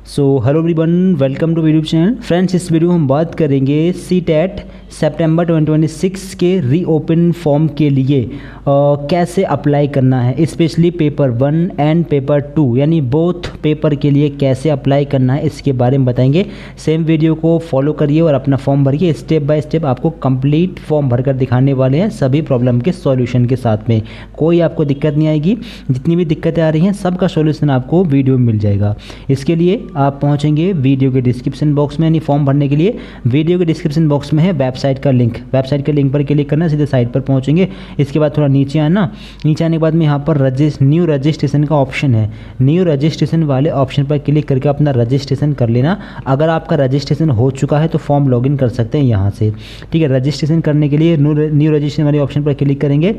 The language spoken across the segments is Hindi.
So hello everyone, welcome to YouTube channel. Friends, इस वीडियो में हम बात करेंगे सीटेट सितंबर 2026 के रीओपन फॉर्म के लिए कैसे अप्लाई करना है, स्पेशली पेपर 1 एंड पेपर 2 यानी बोथ पेपर के लिए कैसे अप्लाई करना है इसके बारे में बताएंगे। सेम वीडियो को फॉलो करिए और अपना फॉर्म भरिए। स्टेप बाय स्टेप आपको कंप्लीट फॉर्म भरकर दिखाने वाले हैं, सभी प्रॉब्लम के सॉल्यूशन के साथ में। कोई आपको दिक्कत नहीं आएगी, जितनी भी दिक्कतें आ रही हैं सबका सॉल्यूशन आपको वीडियो में मिल जाएगा। इसके लिए आप पहुंचेंगे वीडियो के डिस्क्रिप्शन बॉक्स में, यानी फॉर्म भरने के लिए वीडियो के डिस्क्रिप्शन बॉक्स में है वेबसाइट का लिंक। वेबसाइट के लिंक पर क्लिक करना, सीधे साइट पर पहुंचेंगे। इसके बाद थोड़ा नीचे आना, नीचे आने के बाद में यहाँ पर न्यू रजिस्ट्रेशन का ऑप्शन है। न्यू रजिस्ट्रेशन वाले ऑप्शन पर क्लिक करके अपना रजिस्ट्रेशन कर लेना। अगर आपका रजिस्ट्रेशन हो चुका है तो फॉर्म लॉगिन कर सकते हैं यहाँ से। ठीक है, रजिस्ट्रेशन करने के लिए न्यू रजिस्ट्रेशन वाले ऑप्शन पर क्लिक करेंगे।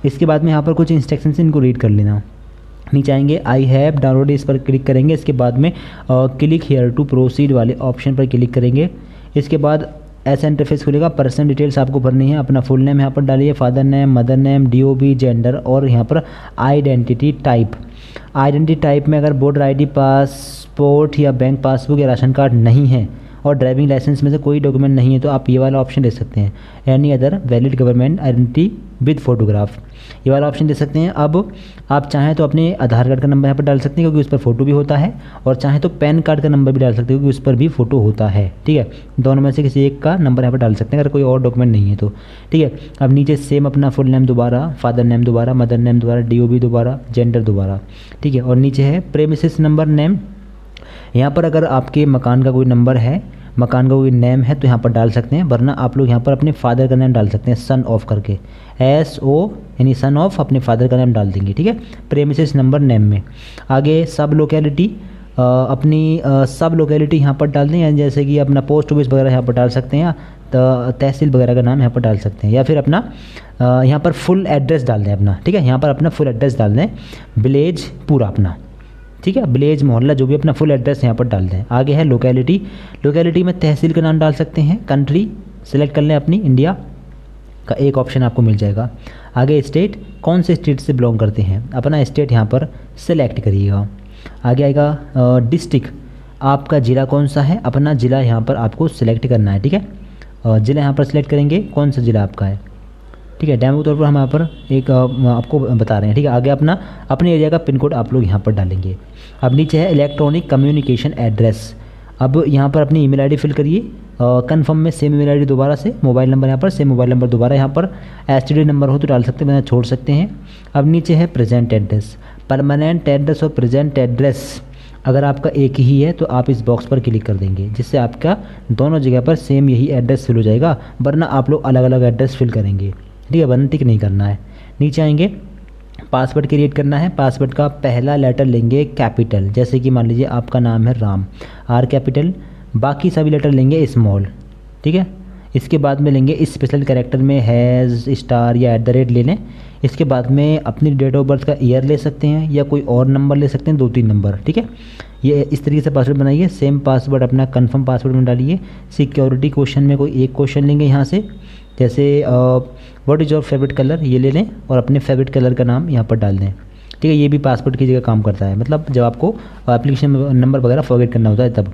इसके बाद में यहाँ पर कुछ इंस्ट्रक्शन इनको रीड कर लेना। नीचे आएंगे, आई हैव डाउनलोड, इस पर क्लिक करेंगे। इसके बाद में क्लिक हियर टू प्रोसीड वाले ऑप्शन पर क्लिक करेंगे। इसके बाद ऐसा इंटरफेस खुलेगा। पर्सनल डिटेल्स आपको भरनी है। अपना फुल नेम यहाँ पर डालिए, father name, mother name, DOB, gender और यहाँ पर आइडेंटिटी टाइप। आइडेंटिटी टाइप में अगर वोटर ID, पासपोर्ट या बैंक पासबुक या राशन कार्ड नहीं है और ड्राइविंग लाइसेंस में से कोई डॉक्यूमेंट नहीं है तो आप ये वाला ऑप्शन दे सकते हैं, any other valid government identity with photograph, ये वाला ऑप्शन दे सकते हैं। अब आप चाहें तो अपने आधार कार्ड का नंबर यहाँ पर डाल सकते हैं क्योंकि उस पर फोटो भी होता है, और चाहें तो पैन कार्ड का नंबर भी डाल सकते हैं क्योंकि उस पर भी फोटो होता है। ठीक है, दोनों में से किसी एक का नंबर यहाँ पर डाल सकते हैं अगर कोई और डॉक्यूमेंट नहीं है तो। ठीक है, अब नीचे सेम अपना फुल नेम दोबारा, फादर नेम दोबारा, मदर नेम दोबारा, DOB दोबारा, जेंडर दोबारा। ठीक है, और नीचे है प्रेमिसेस नंबर नेम। यहाँ पर अगर आपके मकान का कोई नंबर है, मकान का कोई नेम है तो यहाँ पर डाल सकते हैं, वरना आप लोग यहाँ पर अपने फादर का नेम डाल सकते हैं, सन ऑफ करके, SO यानी सन ऑफ, अपने फादर का नेम डाल देंगे। ठीक है, प्रेमिसेस नंबर नेम में आगे सब लोकेलिटी, अपनी सब लोकेलिटी यहाँ पर डाल दें, जैसे कि अपना पोस्ट ऑफिस वगैरह यहाँ पर डाल सकते हैं, तो तहसील वगैरह का नाम यहाँ पर डाल सकते हैं, या फिर अपना यहाँ पर फुल एड्रेस डाल दें अपना। ठीक है, यहाँ पर अपना फुल एड्रेस डाल दें, विलेज पूरा अपना। ठीक है, विलेज, मोहल्ला, जो भी अपना फुल एड्रेस यहाँ पर डाल दें। आगे है लोकेलिटी। लोकेलिटी में तहसील का नाम डाल सकते हैं। कंट्री सेलेक्ट कर लें अपनी, इंडिया का एक ऑप्शन आपको मिल जाएगा। आगे स्टेट, कौन से स्टेट से बिलोंग करते हैं, अपना स्टेट यहाँ पर सेलेक्ट करिएगा। आगे आएगा डिस्ट्रिक्ट, आपका ज़िला कौन सा है, अपना ज़िला यहाँ पर आपको सेलेक्ट करना है। ठीक है, ज़िला यहाँ पर सेलेक्ट करेंगे कौन सा ज़िला आपका है। ठीक है, डेमो के तौर पर हम यहाँ पर एक आपको बता रहे हैं। ठीक है, आगे अपना अपने एरिया का पिन कोड आप लोग यहाँ पर डालेंगे। अब नीचे है इलेक्ट्रॉनिक कम्युनिकेशन एड्रेस। अब यहाँ पर अपनी ईमेल ID फिल करिए। कन्फर्म में सेम ईमेल ID दोबारा से, मोबाइल नंबर यहाँ पर सेम मोबाइल नंबर दोबारा यहाँ पर, STD नंबर हो तो डाल सकते हैं, छोड़ सकते हैं। अब नीचे है प्रेजेंट एड्रेस। परमानेंट एड्रेस और प्रेजेंट एड्रेस अगर आपका एक ही है तो आप इस बॉक्स पर क्लिक कर देंगे, जिससे आपका दोनों जगह पर सेम यही एड्रेस फिल हो जाएगा, वरना आप लोग अलग अलग एड्रेस फिल करेंगे। ठीक है, वरना टिक नहीं करना है। नीचे आएंगे, पासवर्ड क्रिएट करना है। पासवर्ड का पहला लेटर लेंगे कैपिटल, जैसे कि मान लीजिए आपका नाम है राम, R कैपिटल, बाकी सभी लेटर लेंगे स्मॉल। ठीक है, इसके बाद में लेंगे स्पेशल कैरेक्टर में हैज़, स्टार या @ ले लें। इसके बाद में अपनी डेट ऑफ बर्थ का ईयर ले सकते हैं या कोई और नंबर ले सकते हैं, 2-3 नंबर। ठीक है, ये इस तरीके से पासवर्ड बनाइए। सेम पासवर्ड अपना कंफर्म पासवर्ड में डालिए। सिक्योरिटी क्वेश्चन में कोई एक क्वेश्चन लेंगे यहाँ से, जैसे what is your favourite colour, ये ले लें और अपने फेवरेट कलर का नाम यहाँ पर डाल दें। ठीक है, ये भी पासवर्ड की जगह काम करता है, मतलब जब आपको एप्लीकेशन नंबर वगैरह फॉरगेट करना होता है तब।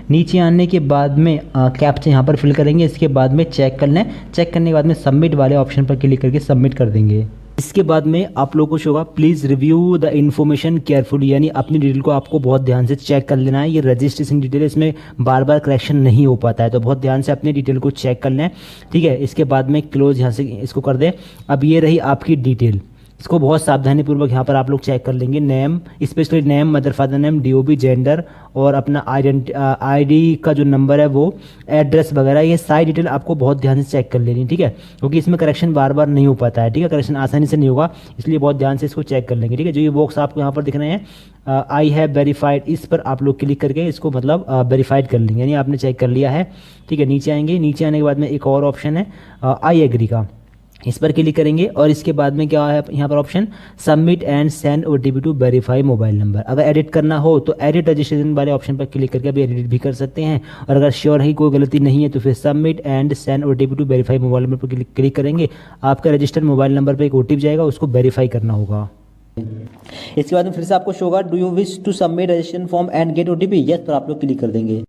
नीचे आने के बाद में कैप्चा यहाँ पर फिल करेंगे। इसके बाद में चेक कर लें। चेक करने के बाद में सबमिट वाले ऑप्शन पर क्लिक करके सबमिट कर देंगे। इसके बाद में आप लोगों को होगा, please review the information carefully, यानी अपनी डिटेल को आपको बहुत ध्यान से चेक कर लेना है। ये रजिस्ट्रेशन डिटेल, इसमें बार बार करेक्शन नहीं हो पाता है, तो बहुत ध्यान से अपनी डिटेल को चेक कर लें। ठीक है, इसके बाद में क्लोज यहाँ से इसको कर दें। अब ये रही आपकी डिटेल, इसको बहुत सावधानीपूर्वक यहाँ पर आप लोग चेक कर लेंगे। Name, specially name, mother father name, DOB, gender और अपना ID का जो नंबर है वो, एड्रेस वगैरह, ये सारी डिटेल आपको बहुत ध्यान से चेक कर लेनी। ठीक है, क्योंकि इसमें करेक्शन बार बार नहीं हो पाता है। ठीक है, करेक्शन आसानी से नहीं होगा, इसलिए बहुत ध्यान से इसको चेक कर लेंगे। ठीक है, जो ये बॉक्स आपको यहाँ पर दिख रहे हैं, आई हैव वेरीफाइड, इस पर आप लोग क्लिक करके इसको मतलब वेरीफाइड कर लेंगे, यानी आपने चेक कर लिया है। ठीक है, नीचे आएंगे। नीचे आने के बाद में एक और ऑप्शन है आई एग्री का, इस पर क्लिक करेंगे और इसके बाद में क्या है यहाँ पर option, submit and send OTP to verify mobile number. अगर एडिट करना हो तो एडिट रजिस्ट्रेशन वाले ऑप्शन पर क्लिक करके अभी एडिट भी कर सकते हैं, और अगर श्योर है कोई गलती नहीं है तो फिर submit and send OTP to verify mobile number पर क्लिक करेंगे। आपका रजिस्टर्ड मोबाइल नंबर पर एक OTP जाएगा, उसको वेरीफाई करना होगा। इसके बाद में फिर से आपको शो होगा do you wish to submit registration form and get OTP, yes पर आप लोग क्लिक कर देंगे।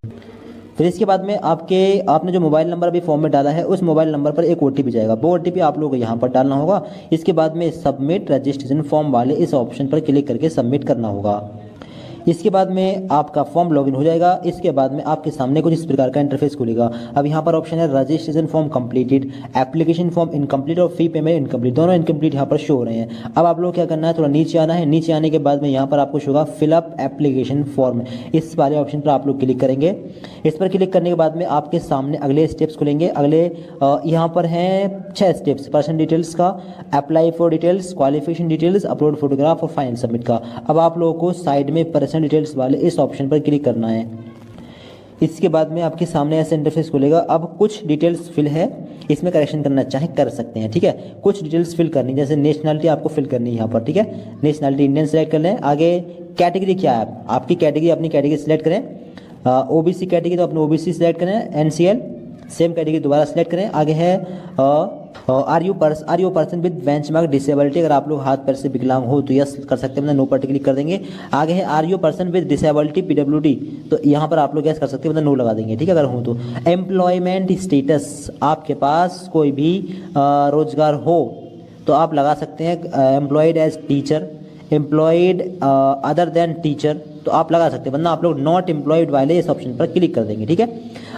फिर इसके बाद में आपने जो मोबाइल नंबर अभी फॉर्म में डाला है उस मोबाइल नंबर पर एक OTP जाएगा, वो OTP आप लोगों को यहाँ पर डालना होगा। इसके बाद में सबमिट रजिस्ट्रेशन फॉर्म वाले इस ऑप्शन पर क्लिक करके सबमिट करना होगा। इसके बाद में आपका फॉर्म लॉगिन हो जाएगा। इसके बाद में आपके सामने कुछ इस प्रकार का इंटरफेस खुलेगा। अब यहाँ पर ऑप्शन है registration form completed, application form incomplete और फी पेमेंट इनकम्प्लीट, दोनों इनकम्प्लीट यहाँ पर शो हो रहे हैं। अब आप लोग क्या करना है, थोड़ा नीचे आना है। नीचे आने के बाद में यहाँ पर आपको शो होगा फिलअप एप्लीकेशन फॉर्म, इस वाले ऑप्शन पर आप लोग क्लिक करेंगे। इस पर क्लिक करने के बाद में आपके सामने अगले स्टेप्स खुलेंगे। अगले यहाँ पर हैं 6 स्टेप्स, पर्सन डिटेल्स का, apply for details, qualification details, upload photograph और फाइनल सबमिट का। अब आप लोगों को साइड में पर्सन डिटेल्स वाले इस ऑप्शन पर क्लिक करना है। इसके बाद में आपके सामने ऐसा इंटरफेस खुलेगा। अब कुछ डिटेल्स फिल है, इसमें करेक्शन करना चाहे कर सकते हैं, ठीक है। कुछ डिटेल्स फिल करनी, जैसे नेशनलिटी आपको फिल करनी है यहाँ पर, ठीक है। नेशनलिटी इंडियन सेलेक्ट कर लें। आगे कैटेगरी क्या है, आपकी कैटेगरी अपनी कैटेगरी सेलेक्ट करें। OBC कैटेगरी तो अपने OBC सेलेक्ट करें। NCL सेम कैटेगरी दोबारा सेलेक्ट करें। आगे है are you person with benchmark disability, अगर आप लोग हाथ पैर से विकलांग हो तो यस कर सकते हैं, मतलब नो पर क्लिक कर देंगे। आगे है are you person with disability PWD, तो यहाँ पर आप लोग यस कर सकते हैं, मतलब नो लगा देंगे, ठीक है अगर हो तो। एम्प्लॉयमेंट स्टेटस, आपके पास कोई भी रोजगार हो तो आप लगा सकते हैं employed as teacher, employed other than teacher, तो आप लगा सकते हैं, वरना आप लोग नॉट एम्प्लॉयड वाले इस ऑप्शन पर क्लिक कर देंगे, ठीक है।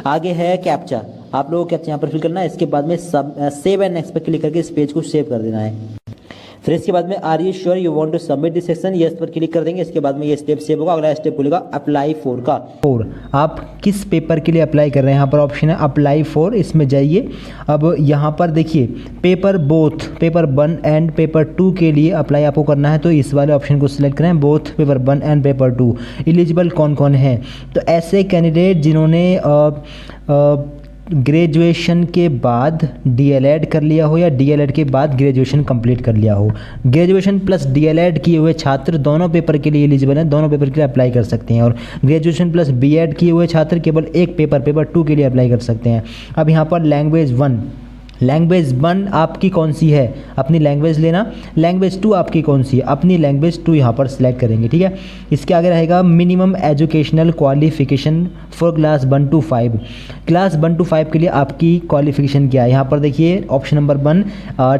आगे है कैप्चा, आप लोगों को कैप्चा यहाँ पर फिल करना है। इसके बाद में सेव एंड नेक्स्ट पर क्लिक करके इस पेज को सेव कर देना है। फिर इसके बाद में are you sure you want to submit this section, yes पर क्लिक कर देंगे। इसके बाद में ये स्टेप सेव होगा। अगला स्टेप खुलेगा अप्लाई फॉर का। और आप किस पेपर के लिए अप्लाई कर रहे हैं, यहाँ पर ऑप्शन है अप्लाई फॉर, इसमें जाइए। अब यहाँ पर देखिए paper both, paper 1 and paper 2 के लिए अप्लाई आपको करना है, तो इस वाले ऑप्शन को सिलेक्ट करें, both paper 1 and paper 2। Eligible कौन कौन है, तो ऐसे कैंडिडेट जिन्होंने ग्रेजुएशन के बाद DLED कर लिया हो या DLED के बाद ग्रेजुएशन कंप्लीट कर लिया हो। ग्रेजुएशन प्लस DLED किए हुए छात्र दोनों पेपर के लिए एलिजिबल हैं, दोनों पेपर के लिए अप्लाई कर सकते हैं। और ग्रेजुएशन प्लस BEd किए हुए छात्र केवल एक पेपर 2 के लिए अप्लाई कर सकते हैं। अब यहाँ पर लैंग्वेज 1 आपकी कौन सी है, अपनी लैंग्वेज लेना। लैंग्वेज 2 आपकी कौन सी है, अपनी लैंग्वेज 2 यहाँ पर सिलेक्ट करेंगे, ठीक है। इसके आगे रहेगा minimum educational qualification for class 1 to 5। Class 1 to 5 के लिए आपकी क्वालिफिकेशन क्या है, यहाँ पर देखिए ऑप्शन नंबर 1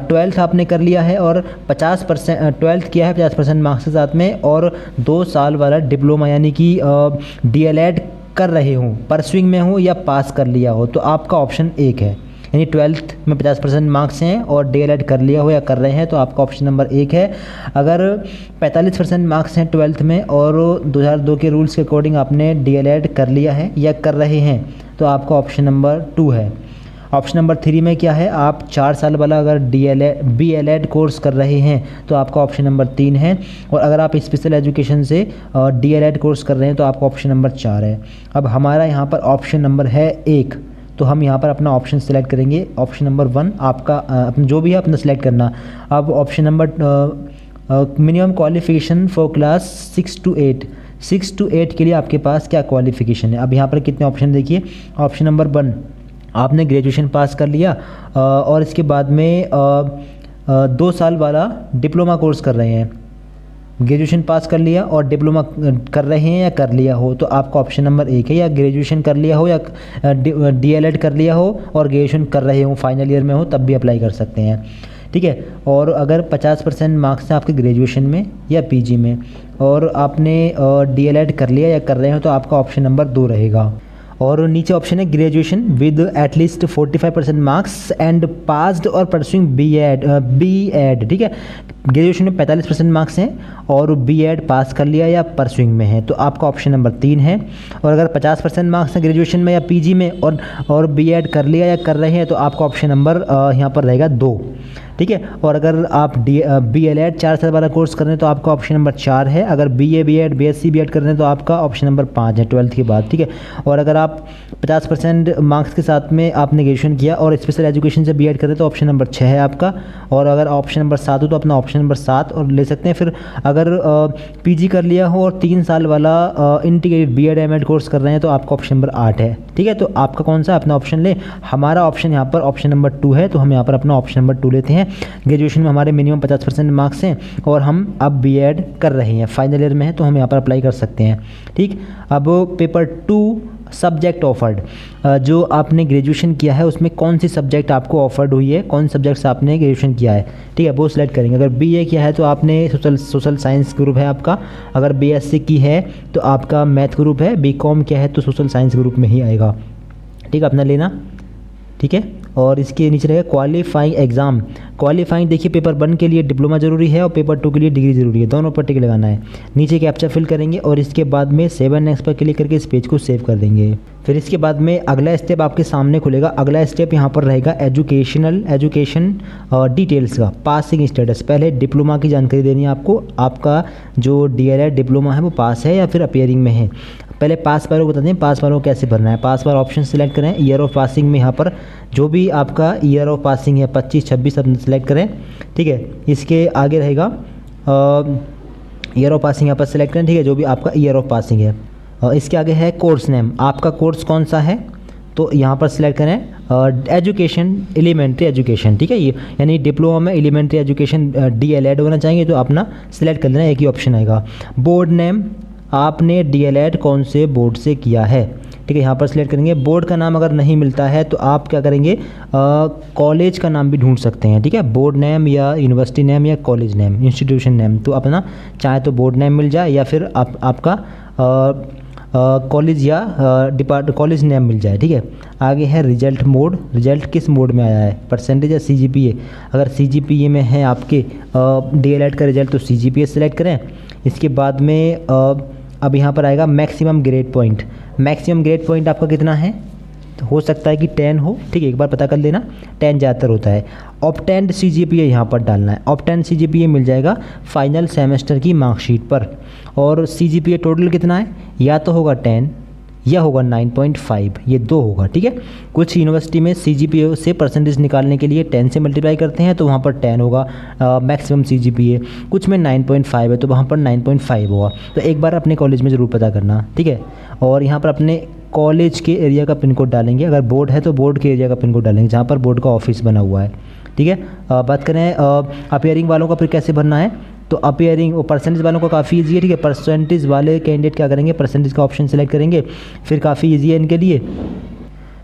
12th आपने कर लिया है और 50% 12th किया है 50% मार्क्स के साथ में, और 2 साल वाला डिप्लोमा यानी कि DLED कर रहे हो, परसुइंग में हो या पास कर लिया हो, तो आपका ऑप्शन 1 है। यानी 12th में 50% मार्क्स हैं और DLED कर लिया हो या कर रहे हैं, तो आपका ऑप्शन नंबर 1 है। अगर 45% मार्क्स हैं 12th में और 2002 के रूल्स के अकॉर्डिंग आपने DLED कर लिया है या कर रहे हैं, तो आपका ऑप्शन नंबर 2 है। ऑप्शन नंबर 3 में क्या है, आप 4 साल वाला अगर BLED कोर्स कर रहे हैं तो आपका ऑप्शन नंबर 3 है। और अगर आप स्पेशल एजुकेशन से DLED कोर्स कर रहे हैं तो आपका ऑप्शन नंबर 4 है। अब हमारा यहाँ पर ऑप्शन नंबर है 1, तो हम यहाँ पर अपना ऑप्शन सेलेक्ट करेंगे। ऑप्शन नंबर 1 आपका जो भी है अपना सेलेक्ट करना। अब option number minimum qualification for class 6 to 8 के लिए आपके पास क्या क्वालिफिकेशन है। अब यहाँ पर कितने ऑप्शन देखिए। ऑप्शन नंबर 1 आपने ग्रेजुएशन पास कर लिया और इसके बाद में 2 साल वाला डिप्लोमा कोर्स कर रहे हैं, ग्रेजुएशन पास कर लिया और डिप्लोमा कर रहे हैं या कर लिया हो, तो आपका ऑप्शन नंबर 1 है। या ग्रेजुएशन कर लिया हो या DLED कर लिया हो और ग्रेजुएशन कर रहे हो, फाइनल ईयर में हो, तब भी अप्लाई कर सकते हैं, ठीक है। और अगर 50% मार्क्स हैं आपके ग्रेजुएशन में या PG में और आपने DLED कर लिया या कर रहे हो, तो आपका ऑप्शन नंबर 2 रहेगा। और नीचे ऑप्शन है graduation with at least 45% marks and passed और परसुइंग BEd, ठीक है। ग्रेजुएशन में 45% मार्क्स हैं और BEd पास कर लिया या परसुइंग में है, तो आपका ऑप्शन नंबर 3 है। और अगर 50% मार्क्स हैं ग्रेजुएशन में या PG में और BEd कर लिया या कर रहे हैं, तो आपका ऑप्शन नंबर यहाँ पर रहेगा 2, ठीक है। और अगर आप BLED 4 साल वाला कोर्स कर रहे हैं तो आपका ऑप्शन नंबर 4 है। अगर BA BEd BSc BEd कर रहे हैं तो आपका ऑप्शन नंबर 5 है 12th के बाद, ठीक है। और अगर आप 50% मार्क्स के साथ में आपने ग्रेजुएशन किया और स्पेशल एजुकेशन से BEd कर रहे हैं तो ऑप्शन नंबर 6 है आपका। और अगर ऑप्शन नंबर 7 हो तो अपना ऑप्शन नंबर 7 और ले सकते हैं। फिर अगर PG कर लिया हो और 3 साल वाला इंटीग्रेटेड BEd MAd कोर्स कर रहे हैं तो आपका ऑप्शन नंबर 8 है, ठीक है। तो आपका कौन सा अपना ऑप्शन ले, हमारा ऑप्शन यहाँ पर ऑप्शन नंबर 2 है, तो हम यहाँ पर अपना ऑप्शन नंबर 2 लेते हैं। ग्रेजुएशन में हमारे मिनिमम 50% मार्क्स हैं और हम अब बीएड कर रहे हैं, फाइनल ईयर में है, तो हम यहाँ पर अप्लाई कर सकते हैं। ठीक, अब पेपर 2 सब्जेक्ट ऑफर्ड, जो आपने ग्रेजुएशन किया है उसमें कौन सी सब्जेक्ट आपको ऑफर्ड हुई है, कौन सब्जेक्ट से आपने ग्रेजुएशन किया है, ठीक है, वो सिलेक्ट करेंगे। अगर बीए किया है तो आपने सोशल साइंस ग्रुप है आपका, अगर बीएससी की है तो आपका मैथ ग्रुप है, बीकॉम किया है तो सोशल साइंस ग्रुप में ही आएगा। ठीक है, अपना लेना, ठीक है। और इसके नीचे रहेगा क्वालिफाइंग एग्ज़ाम। क्वालिफाइंग देखिए पेपर 1 के लिए डिप्लोमा जरूरी है और पेपर 2 के लिए डिग्री जरूरी है, दोनों पर टिक लगाना है। नीचे कैप्चा फिल करेंगे और इसके बाद में 7 नेक्स्ट पर क्लिक करके इस पेज को सेव कर देंगे। फिर इसके बाद में अगला स्टेप आपके सामने खुलेगा। अगला स्टेप यहाँ पर रहेगा एजुकेशन डिटेल्स का, पासिंग स्टेटस। पहले डिप्लोमा की जानकारी देनी है आपको, आपका जो डीएलएड डिप्लोमा है वो पास है या फिर अपियरिंग में है। पहले पास वालों को बताते हैं पास वालों को कैसे भरना है। पास वाला ऑप्शन सेलेक्ट करें, ईयर ऑफ पासिंग में यहाँ पर जो भी आपका ईयर ऑफ पासिंग है 25, 26 अपना सेलेक्ट करें, ठीक है। इसके आगे रहेगा ईयर ऑफ पासिंग यहाँ पर सेलेक्ट करें, ठीक है, जो भी आपका ईयर ऑफ पासिंग है। इसके आगे है कोर्स नेम, आपका कोर्स कौन सा है तो यहाँ पर सिलेक्ट करें एजुकेशन, एलिमेंट्री एजुकेशन, ठीक है, ये यानी डिप्लोमा में एलिमेंट्री एजुकेशन डीएलएड होना चाहिए तो अपना सिलेक्ट कर लेना, एक ही ऑप्शन आएगा। बोर्ड नेम, आपने डीएलएड कौन से बोर्ड से किया है, ठीक है, यहाँ पर सिलेक्ट करेंगे। बोर्ड का नाम अगर नहीं मिलता है तो आप क्या करेंगे, कॉलेज का नाम भी ढूंढ सकते हैं, ठीक है, बोर्ड नेम या यूनिवर्सिटी नेम या कॉलेज नेम, इंस्टीट्यूशन नेम, तो अपना चाहे तो बोर्ड नेम मिल जाए या फिर आपका कॉलेज या कॉलेज नेम मिल जाए, ठीक है। आगे है रिजल्ट मोड, रिजल्ट किस मोड में आया है, परसेंटेज या सीजीपीए। अगर सीजीपीए में है आपके डीएलएड का रिजल्ट तो सीजीपीए सेलेक्ट करें। इसके बाद में अब यहाँ पर आएगा maximum grade point. Maximum grade point आपका कितना है, तो हो सकता है कि 10 हो, ठीक है, एक बार पता कर लेना, 10 ज़्यादातर होता है। ऑब्टेन्ड सीजीपीए यहाँ पर डालना है, ऑब्टेन्ड सीजीपीए मिल जाएगा फाइनल सेमेस्टर की मार्कशीट पर। और सीजीपीए टोटल कितना है, या तो होगा 10 या होगा 9.5, ये दो होगा, ठीक है। कुछ यूनिवर्सिटी में सीजीपीए से परसेंटेज निकालने के लिए 10 से मल्टीप्लाई करते हैं तो वहाँ पर 10 होगा मैक्सिमम सीजीपीए, कुछ में 9.5 है तो वहाँ पर 9.5 होगा। तो एक बार अपने कॉलेज में ज़रूर पता करना, ठीक है। और यहाँ पर अपने कॉलेज के एरिया का पिन कोड डालेंगे, अगर बोर्ड है तो बोर्ड के एरिया का पिन कोड डालेंगे जहाँ पर बोर्ड का ऑफिस बना हुआ है, ठीक है। बात करें अपियरिंग वालों का फिर कैसे भरना है, तो अपियरिंग और परसेंटेज वालों को काफ़ी ईजी है, ठीक है। परसेंटेज वाले कैंडिडेट क्या करेंगे, परसेंटेज का ऑप्शन सेलेक्ट करेंगे, फिर काफ़ी ईजी है इनके लिए।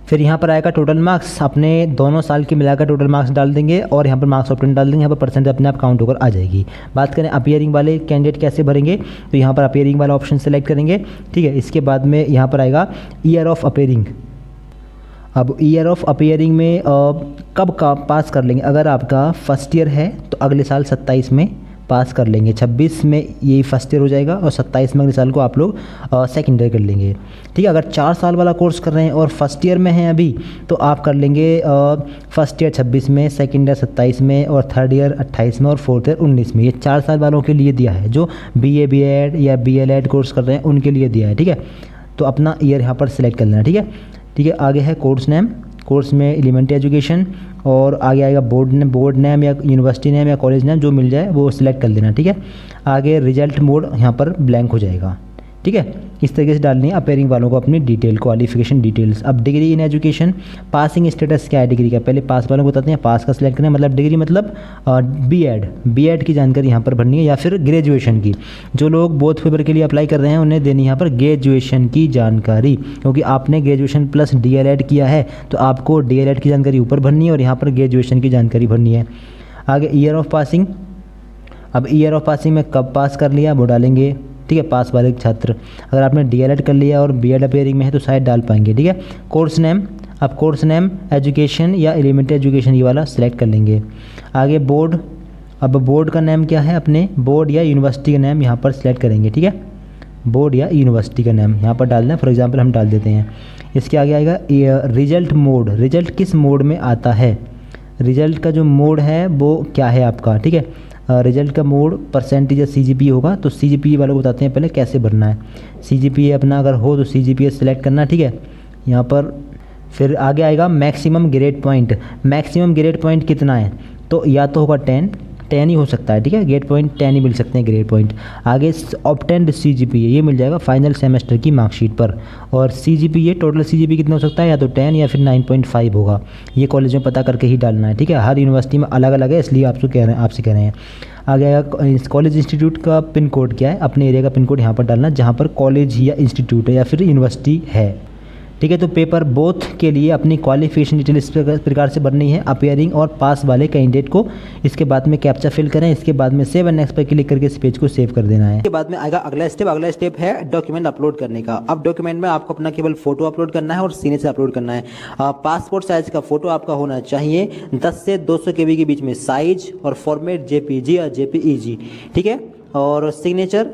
फिर यहाँ पर आएगा टोटल मार्क्स, अपने दोनों साल के मिलाकर टोटल मार्क्स डाल देंगे और यहाँ पर मार्क्स ऑप्शन डाल देंगे, यहाँ पर परसेंटेज अपने आप काउंट होकर आ जाएगी। बात करें अपियरिंग वाले कैंडिडेट कैसे भरेंगे, तो यहाँ पर अपियरिंग वाला ऑप्शन सेलेक्ट करेंगे, ठीक है। इसके बाद में यहाँ पर आएगा ईयर ऑफ अपियरिंग। अब ईयर ऑफ अपियरिंग में कब का पास कर लेंगे, अगर आपका फर्स्ट ईयर है तो अगले साल 27 में पास कर लेंगे, 26 में यही फर्स्ट ईयर हो जाएगा और 27 में अगले साल को आप लोग सेकेंड ईयर कर लेंगे, ठीक है। अगर 4 साल वाला कोर्स कर रहे हैं और फर्स्ट ईयर में हैं अभी तो आप कर लेंगे फर्स्ट ईयर 26 में, सेकेंड ईयर 27 में और थर्ड ईयर 28 में और फोर्थ ईयर 19 में। ये 4 साल वालों के लिए दिया है, जो बीए बीएड या बीएलएड कोर्स कर रहे हैं उनके लिए दिया है, ठीक है। तो अपना ईयर यहाँ पर सिलेक्ट कर लेना, ठीक है, ठीक है। आगे है कोर्स नेम, कोर्स में एलिमेंट्री एजुकेशन और आगे आएगा बोर्ड नेम या यूनिवर्सिटी नेम या कॉलेज नेम, जो मिल जाए वो सिलेक्ट कर लेना, ठीक है। आगे रिजल्ट मोड यहाँ पर ब्लैंक हो जाएगा, ठीक है। इस तरीके से डालनी है अपेयरिंग वालों को अपनी डिटेल, क्वालिफिकेशन डिटेल्स। अब degree in education, passing status क्या है डिग्री का, पहले पास वालों को बताते हैं, पास का सिलेक्ट करें, मतलब डिग्री मतलब बीएड की जानकारी यहाँ पर भरनी है या फिर ग्रेजुएशन की। जो लोग बोथ पेपर के लिए अप्लाई कर रहे हैं उन्हें देनी यहाँ पर ग्रेजुएशन की जानकारी, क्योंकि आपने ग्रेजुएशन प्लस डीएलएड किया है तो आपको डीएलएड की जानकारी ऊपर भरनी है और यहाँ पर ग्रेजुएशन की जानकारी भरनी है। आगे ईयर ऑफ पासिंग, अब ईयर ऑफ पासिंग में कब पास कर लिया वो डालेंगे, ठीक है, पास वाले छात्र। अगर आपने डीएलएड कर लिया और बीएड अपेयरिंग में है तो शायद डाल पाएंगे, ठीक है। कोर्स नेम, अब कोर्स नेम एजुकेशन या एलिमेंट्री एजुकेशन ये वाला सिलेक्ट कर लेंगे। आगे बोर्ड, अब बोर्ड का नेम क्या है, अपने बोर्ड या यूनिवर्सिटी का नेम यहाँ पर सिलेक्ट करेंगे, ठीक है, बोर्ड या यूनिवर्सिटी का नेम यहाँ पर डालना है, फॉर एग्जाम्पल हम डाल देते हैं। इसके आगे आएगा रिजल्ट मोड, रिजल्ट किस मोड में आता है, रिजल्ट का जो मोड है वो क्या है आपका, ठीक है। रिजल्ट का मोड परसेंटेज या सीजीपीए होगा, तो सीजीपीए वालों को बताते हैं पहले कैसे भरना है। सीजीपीए अपना अगर हो तो सीजीपीए सेलेक्ट करना, ठीक है, यहाँ पर। फिर आगे आएगा maximum grade point, maximum grade point कितना है, तो या तो होगा 10 10 ही हो सकता है, ठीक है, गेट पॉइंट 10 ही मिल सकते हैं, ग्रेड पॉइंट। आगे ऑब्टेन्ड CGPA ये मिल जाएगा फाइनल सेमेस्टर की मार्कशीट पर। और CGPA टोटल CGPA कितना हो सकता है, या तो 10 या फिर 9.5 होगा। ये कॉलेज में पता करके ही डालना है, ठीक है, हर यूनिवर्सिटी में अलग अलग है, इसलिए आपसे कह रहे हैं। आगे कॉलेज इंस्टीट्यूट का पिन कोड क्या है, अपने एरिया का पिन कोड यहाँ पर डालना जहाँ पर कॉलेज या इंस्टीट्यूट है या फिर यूनिवर्सिटी है, ठीक है। तो पेपर बोथ के लिए अपनी क्वालिफिकेशन डिटेल इस प्रकार से भरनी है, अपियरिंग और पास वाले कैंडिडेट को। इसके बाद में कैप्चा फिल करें, इसके बाद में सेव एंड नेक्स्ट पर क्लिक करके इस पेज को सेव कर देना है। इसके बाद में आएगा अगला स्टेप है डॉक्यूमेंट अपलोड करने का। अब डॉक्यूमेंट में आपको अपना केवल फोटो अपलोड करना है और सिग्नेचर अपलोड करना है। पासपोर्ट साइज का फोटो आपका होना चाहिए 10 से 200 KB के बीच में साइज, और फॉर्मेट JPG या JPEG, ठीक है। और सिग्नेचर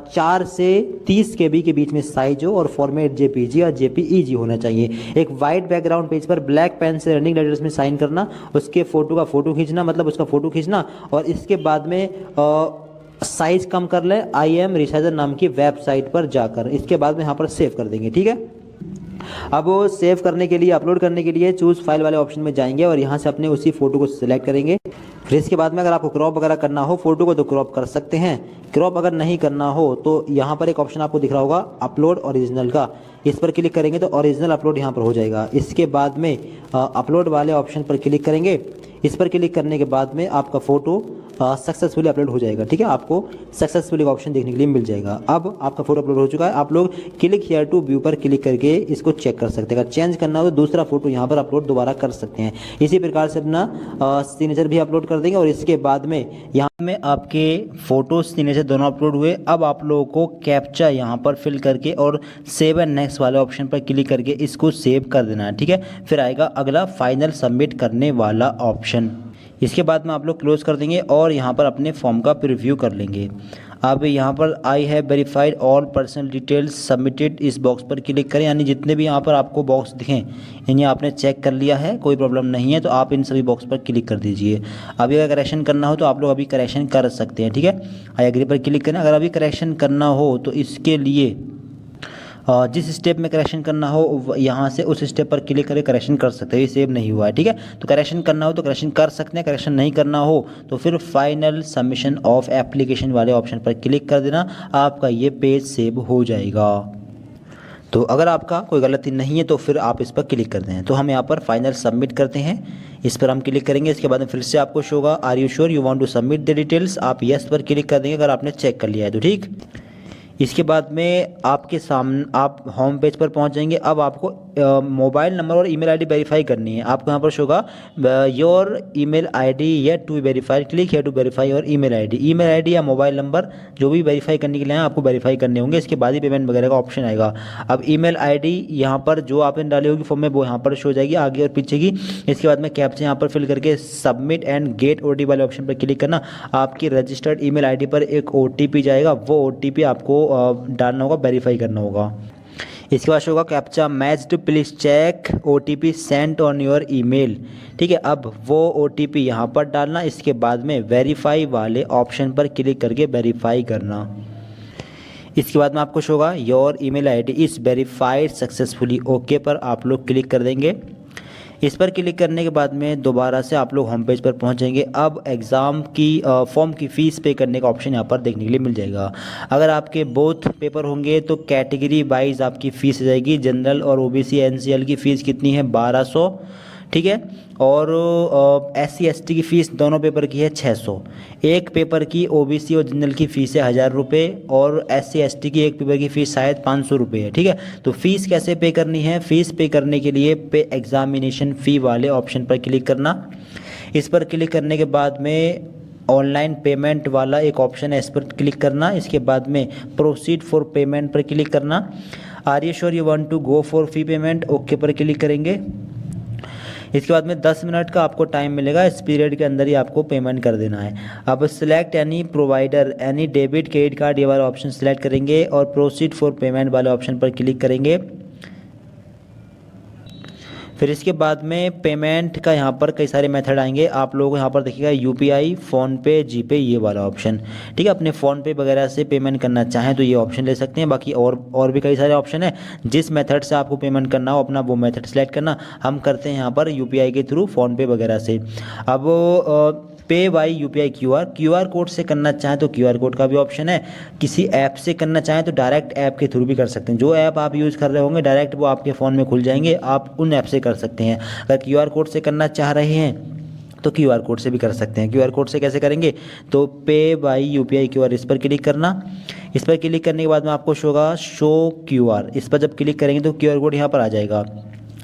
4 से 30 KB के बीच में साइज हो और फॉर्मेट JPG या JPEG होना चाहिए। एक वाइट बैकग्राउंड पेज पर ब्लैक पेन से रनिंग लेटर्स में साइन करना, उसके फोटो का फोटो खींचना, मतलब उसका फोटो खींचना, और इसके बाद में साइज कम कर ले IM रिसाइजर नाम की वेबसाइट पर जाकर। इसके बाद में यहाँ पर सेव कर देंगे, ठीक है। अब वो सेव करने के लिए, अपलोड करने के लिए चूज़ फाइल वाले ऑप्शन में जाएंगे और यहाँ से अपने उसी फोटो को सिलेक्ट करेंगे। फिर इसके बाद में अगर आपको क्रॉप वगैरह करना हो फोटो को तो क्रॉप कर सकते हैं। क्रॉप अगर नहीं करना हो तो यहाँ पर एक ऑप्शन आपको दिख रहा होगा अपलोड ओरिजिनल का, इस पर क्लिक करेंगे तो ओरिजिनल अपलोड यहाँ पर हो जाएगा। इसके बाद में अपलोड वाले ऑप्शन पर क्लिक करेंगे। इस पर क्लिक करने के बाद में आपका फ़ोटो सक्सेसफुली अपलोड हो जाएगा, ठीक है। आपको सक्सेसफुली ऑप्शन देखने के लिए मिल जाएगा। अब आपका फोटो अपलोड हो चुका है। आप लोग क्लिक हियर टू व्यू पर क्लिक करके इसको चेक कर सकते हैं। अगर चेंज करना हो तो दूसरा फोटो यहाँ पर अपलोड दोबारा कर सकते हैं। इसी प्रकार से अपना सिग्नेचर भी अपलोड कर देंगे और इसके बाद में यहाँ में आपके फोटो सिग्नेचर दोनों अपलोड हुए। अब आप लोगों को कैप्चा यहाँ पर फिल करके और सेव एंड नेक्स्ट वाले ऑप्शन पर क्लिक करके इसको सेव कर देना है, ठीक है। फिर आएगा अगला फाइनल सबमिट करने वाला ऑप्शन। इसके बाद में आप लोग क्लोज कर देंगे और यहाँ पर अपने फॉर्म का प्रीव्यू कर लेंगे। अब यहाँ पर I have verified all personal details submitted इस बॉक्स पर क्लिक करें, यानी जितने भी यहाँ पर आपको बॉक्स दिखें यानी आपने चेक कर लिया है, कोई प्रॉब्लम नहीं है, तो आप इन सभी बॉक्स पर क्लिक कर दीजिए। अभी अगर करेक्शन करना हो तो आप लोग अभी करेक्शन कर सकते हैं, ठीक है। आई एग्री पर क्लिक करें। अगर अभी करेक्शन करना हो तो इसके लिए जिस स्टेप में करेक्शन करना हो यहाँ से उस स्टेप पर क्लिक करके करेक्शन कर सकते हैं। ये सेव नहीं हुआ है, ठीक है। तो करेक्शन करना हो तो करेक्शन कर सकते हैं, करेक्शन नहीं करना हो तो फिर फाइनल सबमिशन ऑफ एप्लीकेशन वाले ऑप्शन पर क्लिक कर देना, आपका ये पेज सेव हो जाएगा। तो अगर आपका कोई गलती नहीं है तो फिर आप इस पर क्लिक कर दें। तो हम यहाँ पर फाइनल सबमिट करते हैं, इस पर हम क्लिक करेंगे। इसके बाद में फिर से आपको शो होगा are you sure you want to submit the details, आप यस पर क्लिक कर देंगे अगर आपने चेक कर लिया है तो, ठीक। इसके बाद में आपके सामने आप होम पेज पर पहुंच जाएंगे। अब आपको मोबाइल नंबर और ईमेल आईडी वेरीफाई करनी है। आपको यहाँ पर शो होगा your email ID yet to verify, click here to verify और ईमेल आईडी। ईमेल आईडी या मोबाइल नंबर जो भी वेरीफाई करने के लिए आपको वेरीफाई करने होंगे, इसके बाद ही पेमेंट वगैरह का ऑप्शन आएगा। अब ईमेल आईडी यहाँ पर जो आपने डाली होगी फॉर्म में वो यहाँ पर शो हो जाएगी आगे और पीछे की। इसके बाद में कैप्चा यहाँ पर फिल करके सबमिट एंड गेट OTP वाले ऑप्शन पर क्लिक करना। आपकी रजिस्टर्ड ईमेल आईडी पर एक OTP जाएगा, वो OTP आपको डालना होगा, वेरीफाई करना होगा। इसके बाद होगा captcha matched, please check OTP sent on your email, ठीक है। अब वो OTP यहाँ पर डालना, इसके बाद में वेरीफाई वाले ऑप्शन पर क्लिक करके वेरीफाई करना। इसके बाद में आपको होगा your email ID is verified successfully, okay पर आप लोग क्लिक कर देंगे। इस पर क्लिक करने के बाद में दोबारा से आप लोग होम पेज पर पहुंच जाएंगे। अब एग्ज़ाम की फॉर्म की फ़ीस पे करने का ऑप्शन यहाँ पर देखने के लिए मिल जाएगा। अगर आपके बोथ पेपर होंगे तो कैटेगरी वाइज आपकी फ़ीस आ जाएगी। जनरल और OBC NCL की फ़ीस कितनी है 1200, ठीक है। और SC ST की फ़ीस दोनों पेपर की है 600। एक पेपर की OBC और जनरल की फ़ीस है 1000 रुपये और SC ST की एक पेपर की फ़ीस शायद 500 रुपये है, ठीक है। तो फ़ीस कैसे पे करनी है, फ़ीस पे करने के लिए पे एग्ज़ामिनेशन फ़ी वाले ऑप्शन पर क्लिक करना। इस पर क्लिक करने के बाद में ऑनलाइन पेमेंट वाला एक ऑप्शन है, इस पर क्लिक करना। इसके बाद में प्रोसीड फॉर पेमेंट पर क्लिक करना। Are you sure you want to go for fee payment, okay पर क्लिक करेंगे। इसके बाद में 10 मिनट का आपको टाइम मिलेगा, इस पीरियड के अंदर ही आपको पेमेंट कर देना है। अब select any provider, any debit credit card ये वाला ऑप्शन सिलेक्ट करेंगे और प्रोसीड फॉर पेमेंट वाले ऑप्शन पर क्लिक करेंगे। फिर इसके बाद में पेमेंट का यहाँ पर कई सारे मेथड आएंगे, आप लोग यहाँ पर देखिएगा UPI, फ़ोनपे, जीपे ये वाला ऑप्शन, ठीक है। अपने फ़ोनपे वगैरह से पेमेंट करना चाहें तो ये ऑप्शन ले सकते हैं। बाकी और भी कई सारे ऑप्शन है, जिस मेथड से आपको पेमेंट करना हो अपना वो मेथड सेलेक्ट करना। हम करते हैं यहाँ पर UPI के थ्रू, फ़ोनपे वगैरह से। अब पे बाई UPI QR कोड से करना चाहें तो QR कोड का भी ऑप्शन है। किसी ऐप से करना चाहें तो डायरेक्ट ऐप के थ्रू भी कर सकते हैं। जो ऐप आप यूज़ कर रहे होंगे डायरेक्ट वो आपके फ़ोन में खुल जाएंगे, आप उन ऐप से कर सकते हैं। अगर QR कोड से करना चाह रहे हैं तो QR कोड से भी कर सकते हैं। QR कोड से कैसे करेंगे, तो पे बाई UPI QR इस पर क्लिक करना। इस पर क्लिक करने के बाद में आपको शो होगा शो QR। इस पर जब क्लिक करेंगे तो QR कोड यहाँ पर आ जाएगा।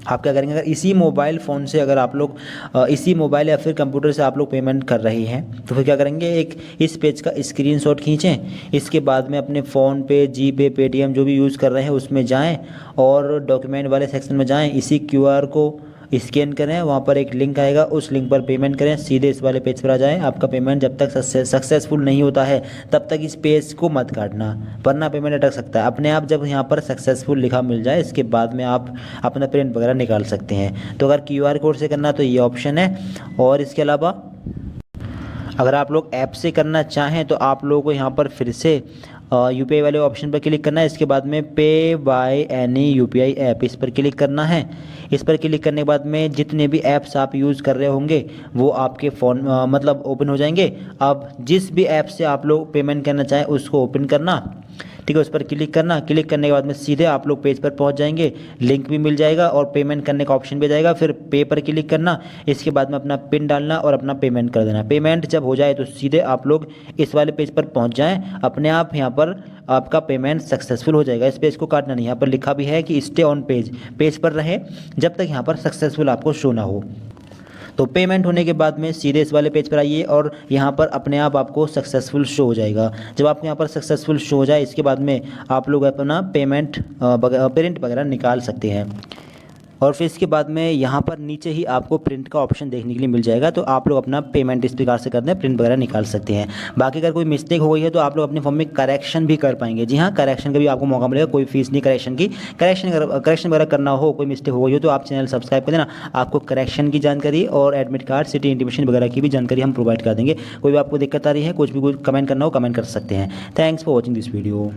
आप क्या करेंगे, अगर इसी मोबाइल फ़ोन से अगर आप लोग इसी मोबाइल या फिर कंप्यूटर से आप लोग पेमेंट कर रहे हैं तो फिर क्या करेंगे, एक इस पेज का स्क्रीनशॉट खींचें। इसके बाद में अपने फ़ोन पे, जीपे, पेटीएम जो भी यूज़ कर रहे हैं उसमें जाएं और डॉक्यूमेंट वाले सेक्शन में जाएं, इसी QR को स्कैन करें, वहाँ पर एक लिंक आएगा, उस लिंक पर पेमेंट करें, सीधे इस वाले पेज पर आ जाएं। आपका पेमेंट जब तक सक्सेसफुल नहीं होता है तब तक इस पेज को मत काटना, वरना पेमेंट अटक सकता है। अपने आप जब यहाँ पर सक्सेसफुल लिखा मिल जाए इसके बाद में आप अपना प्रिंट वगैरह निकाल सकते हैं। तो अगर QR कोड से करना तो ये ऑप्शन है। और इसके अलावा अगर आप लोग ऐप से करना चाहें तो आप लोगों को यहाँ पर फिर से UPI वाले ऑप्शन पर क्लिक करना है। इसके बाद में पे बाय एनी UPI ऐप इस पर क्लिक करना है। इस पर क्लिक करने के बाद में जितने भी ऐप्स आप यूज़ कर रहे होंगे वो आपके फ़ोन मतलब ओपन हो जाएंगे। अब जिस भी ऐप से आप लोग पेमेंट करना चाहें उसको ओपन करना, ठीक है, उस पर क्लिक करना। क्लिक करने के बाद में सीधे आप लोग पेज पर पहुंच जाएंगे, लिंक भी मिल जाएगा और पेमेंट करने का ऑप्शन भी आ जाएगा। फिर पे पर क्लिक करना, इसके बाद में अपना पिन डालना और अपना पेमेंट कर देना। पेमेंट जब हो जाए तो सीधे आप लोग इस वाले पेज पर पहुंच जाएं, अपने आप यहाँ पर आपका पेमेंट सक्सेसफुल हो जाएगा। इस पेज को काटना नहीं, यहाँ पर लिखा भी है कि स्टे ऑन पेज पर रहे जब तक यहाँ पर सक्सेसफुल आपको शो ना हो। तो पेमेंट होने के बाद में सीधे इस वाले पेज पर आइए और यहाँ पर अपने आप आपको सक्सेसफुल शो हो जाएगा। जब आपको यहाँ पर सक्सेसफुल शो हो जाए इसके बाद में आप लोग अपना पेमेंट प्रिंट वगैरह निकाल सकते हैं। और फिर इसके बाद में यहाँ पर नीचे ही आपको प्रिंट का ऑप्शन देखने के लिए मिल जाएगा, तो आप लोग अपना पेमेंट इस प्रकार से करते हैं, प्रिंट वगैरह निकाल सकते हैं। बाकी अगर कोई मिस्टेक हो गई है तो आप लोग अपने फॉर्म में करेक्शन भी कर पाएंगे। जी हाँ, करेक्शन का भी आपको मौका मिलेगा, कोई फीस नहीं करेक्शन की। करेक्शन वगैरह करना हो, कोई मिस्टेक हो गई हो तो आप चैनल सब्सक्राइब कर देना, आपको करेक्शन की जानकारी और एडमिट कार्ड, सिटी इंटीमेशन वगैरह की भी जानकारी हम प्रोवाइड कर देंगे। कोई भी आपको दिक्कत आ रही है, कुछ भी कमेंट करना हो कमेंट कर सकते हैं। Thanks for watching this video.